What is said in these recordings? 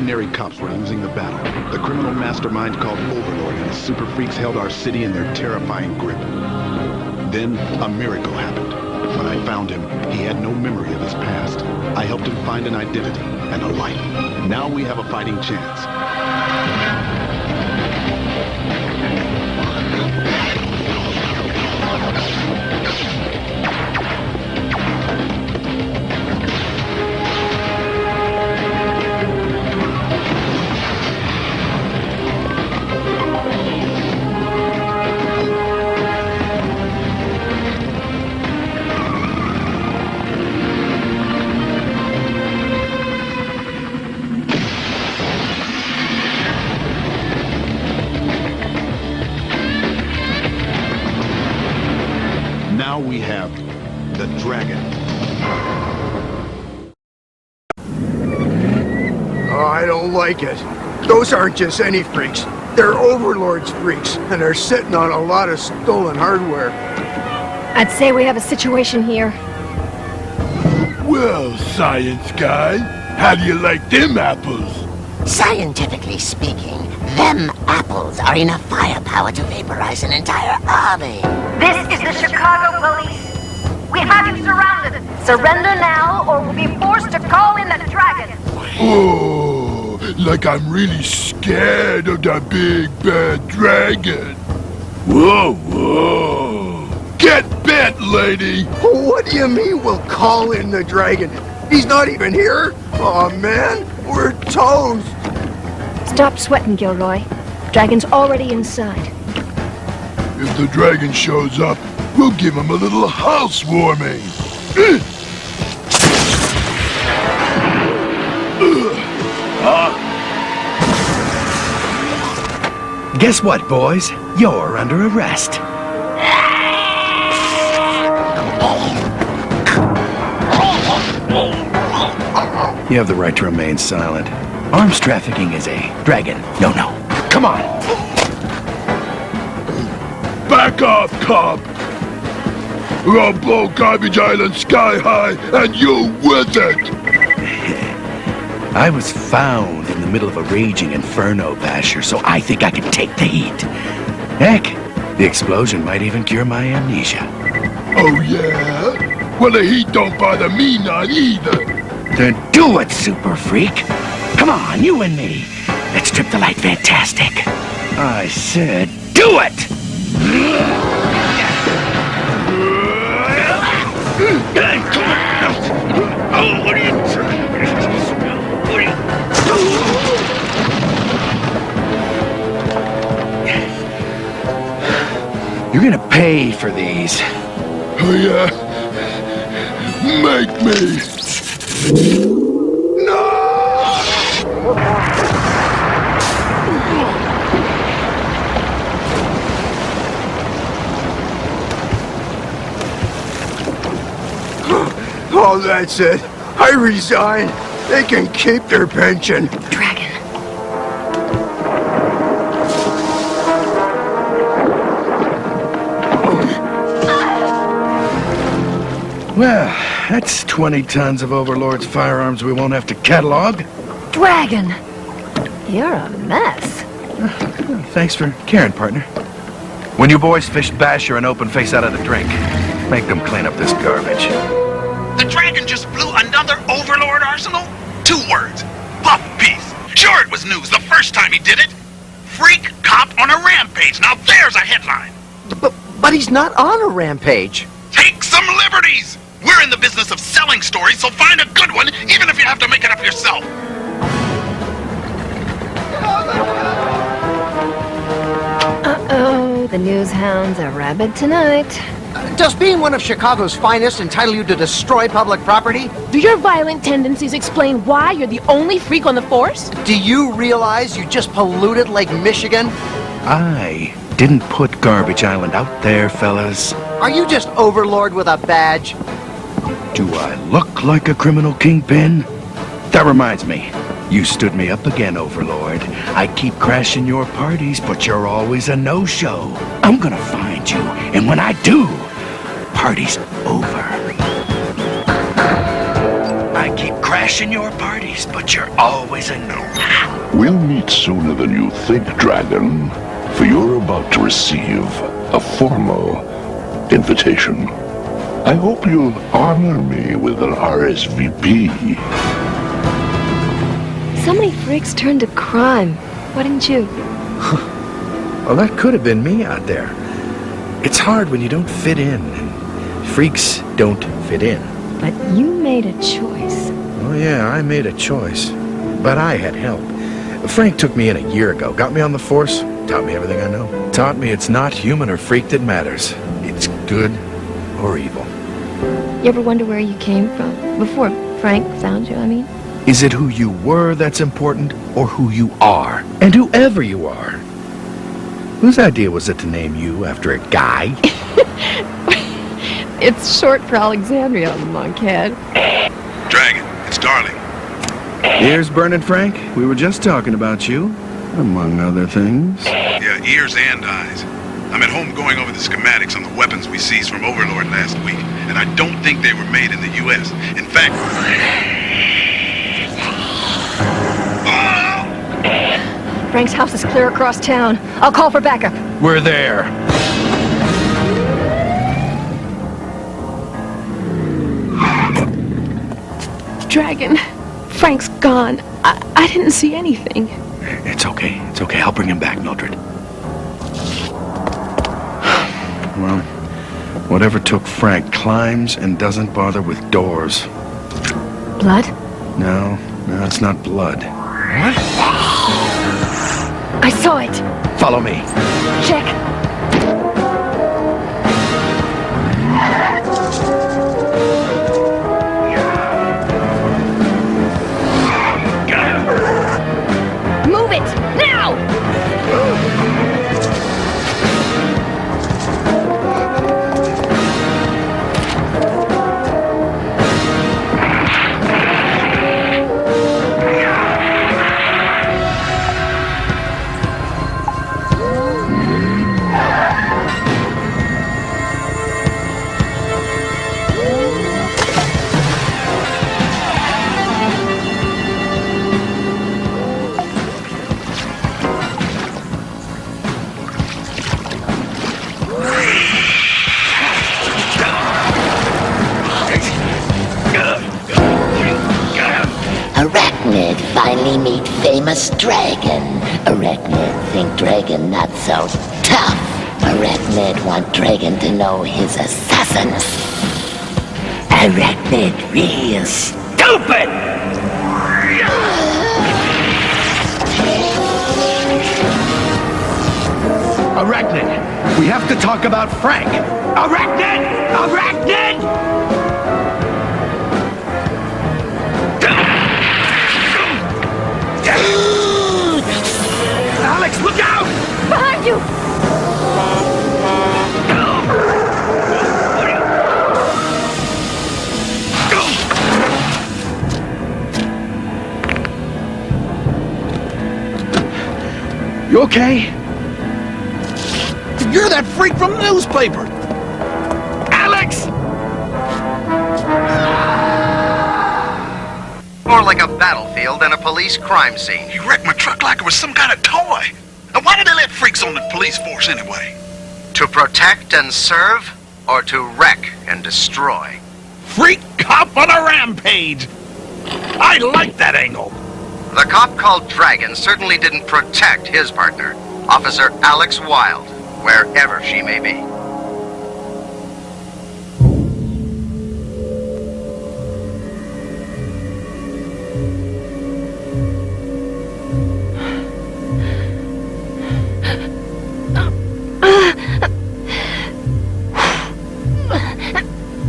ordinary cops were losing the battle. The criminal mastermind called Overlord and his super freaks held our city in their terrifying grip. Then, a miracle happened. When I found him, he had no memory of his past. I helped him find an identity and a life. Now we have a fighting chance. Now we have the dragon. Oh, I don't like it. Those aren't just any freaks. They're Overlord's freaks, and they're sitting on a lot of stolen hardware. I'd say we have a situation here. Well, science guy, how do you like them apples? Scientifically speaking, them apples are enough firepower to vaporize an entire army. This is the Chicago Police. We have you surrounded. Surrender now, or we'll be forced to call in the dragon. Oh, like I'm really scared of the big bad dragon. Whoa, whoa. Get bent, lady! What do you mean we'll call in the dragon? He's not even here? Aw, man, we're toast. Stop sweating, Gilroy. Dragon's already inside. If the dragon shows up, we'll give him a little housewarming. Guess what, boys? You're under arrest. You have the right to remain silent. Arms trafficking is a dragon. No. Come on. Back off, cop! Or I'll blow Garbage Island sky high, and you with it! I was found in the middle of a raging inferno, Basher, so I think I can take the heat. Heck, the explosion might even cure my amnesia. Oh, yeah? Well, the heat don't bother me none either. Then do it, super freak. Come on, you and me. Let's trip the light fantastic. I said, do it! Oh, what are you trying? You're gonna pay for these. Oh, yeah? Make me. No! Oh, that's it. I resign. They can keep their pension. Dragon. Well, that's 20 tons of Overlord's firearms we won't have to catalog. Dragon! You're a mess. Thanks for caring, partner. When you boys fish Basher and Open Face out of the drink, make them clean up this garbage. The dragon just blew another Overlord arsenal? 2 words. Puff piece. Sure, it was news the first time he did it. Freak cop on a rampage. Now there's a headline. But he's not on a rampage. Take some liberties. We're in the business of selling stories, so find a good one, even if you have to make it up yourself. Uh-oh, the news hounds are rabid tonight. Does being one of Chicago's finest entitle you to destroy public property? Do your violent tendencies explain why you're the only freak on the force? Do you realize you just polluted Lake Michigan? I didn't put Garbage Island out there, fellas. Are you just Overlord with a badge? Do I look like a criminal kingpin? That reminds me. You stood me up again, Overlord. I keep crashing your parties, but you're always a no-show. I'm gonna find you, and when I do, party's over. I keep crashing crashing your parties, but you're always a no-show. We'll meet sooner than you think, Dragon, for you're about to receive a formal invitation. I hope you'll honor me with an RSVP. So many freaks turned to crime. Why didn't you? Well, that could have been me out there. It's hard when you don't fit in, and freaks don't fit in. But you made a choice. Oh yeah, I made a choice. But I had help. Frank took me in a year ago, got me on the force, taught me everything I know. Taught me it's not human or freak that matters. It's good or evil. You ever wonder where you came from? Before Frank found you, I mean? Is it who you were that's important, or who you are? And whoever you are. Whose idea was it to name you after a guy? It's short for Alexandria, monkhead. Dragon, it's Darling. Ears burning, Frank? We were just talking about you, among other things. Yeah, ears and eyes. I'm at home going over the schematics on the weapons we seized from Overlord last week, and I don't think they were made in the U.S. In fact... Frank's house is clear across town. I'll call for backup. We're there. Dragon, Frank's gone. I didn't see anything. It's okay. It's okay. I'll bring him back, Mildred. Well, whatever took Frank climbs and doesn't bother with doors. Blood? No, it's not blood. What? I saw it. Follow me. Check. Move it! Now! Arachnid finally meet famous Dragon. Arachnid think Dragon not so tough. Arachnid want Dragon to know his assassin. Arachnid real stupid! Arachnid, we have to talk about Frank. Arachnid! Arachnid! Alex, look out! Behind you! You okay? You're that freak from the newspaper! Alex! More like a battlefield than a police crime scene. You wrecked my truck like it was some kind of toy. And why did they let freaks on the police force anyway? To protect and serve, or to wreck and destroy? Freak cop on a rampage! I like that angle! The cop called Dragon certainly didn't protect his partner, Officer Alex Wilde, wherever she may be.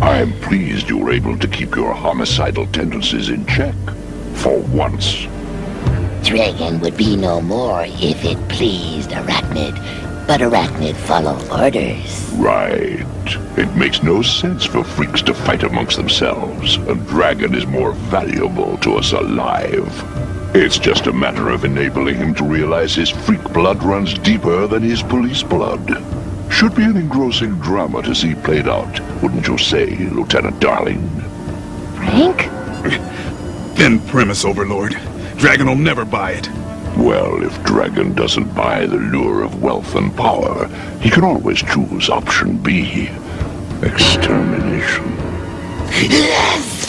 I'm pleased you were able to keep your homicidal tendencies in check. For once. Dragon would be no more if it pleased Arachnid, but Arachnid follow orders. Right. It makes no sense for freaks to fight amongst themselves. A dragon is more valuable to us alive. It's just a matter of enabling him to realize his freak blood runs deeper than his police blood. Should be an engrossing drama to see played out, wouldn't you say, Lieutenant Darling? Frank? Thin premise, Overlord. Dragon will never buy it. Well, if Dragon doesn't buy the lure of wealth and power, he can always choose option B. Extermination. Yes!